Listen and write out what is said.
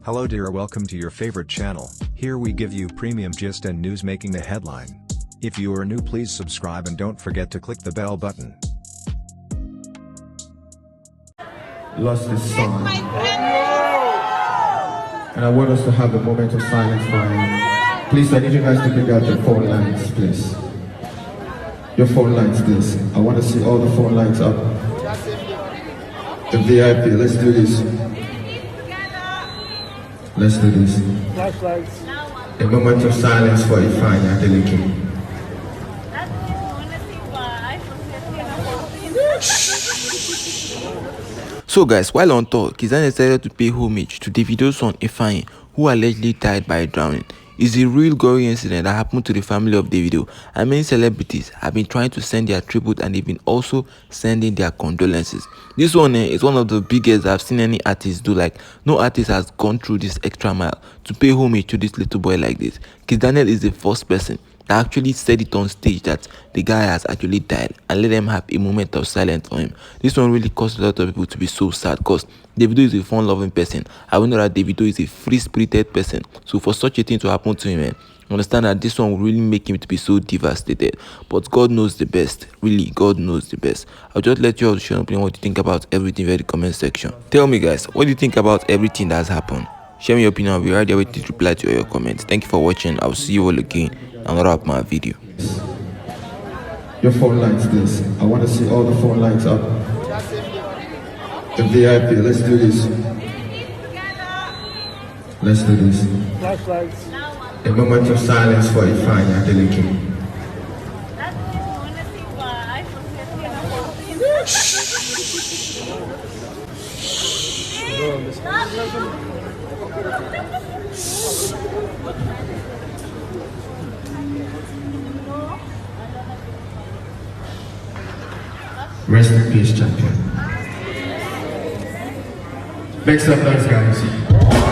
Hello dear, welcome to your favorite channel. Here we give you premium gist and news making the headline. If you are new, please subscribe and don't forget to click the bell button. Lost this song. And I want us to have a moment of silence for him. Please, I need you guys to bring out your phone lines, please. Your phone lines, please. I want to see all the phone lines up. The VIP, let's do this. Let's do this. A moment of silence for Ifeanyi, adeleke. So guys, while on tour, Kizz decided to pay homage to Davido's son Ifeanyi, who allegedly died by drowning. It's a real gory incident that happened to the family of Davido, and many celebrities have been trying to send their tribute, and they've been also sending their condolences. This one is one of the biggest I've seen any artist do. Like, no artist has gone through this extra mile to pay homage to this little boy like this. Kizz is the first person that actually said it on stage that the guy has actually died and let them have a moment of silence for him. This one really caused a lot of people to be so sad, because Davido is a fun-loving person. I know that Davido is a free-spirited person. So for such a thing to happen to him, understand that this one will really make him to be so devastated. But God knows the best. Really, God knows the best. I'll just let you all share what you think about everything in the comment section. Tell me guys, what do you think about everything that's happened? Share me your opinion. I'll be right there waiting to reply to all your comments. Thank you for watching. I'll see you all again in another my video. Your phone lines, please. I want to see all the phone lines up. The VIP, let's do this. Let's do this. A moment of silence for Ifeanyi, adeleke. Rest in peace, champion. Next up, guys.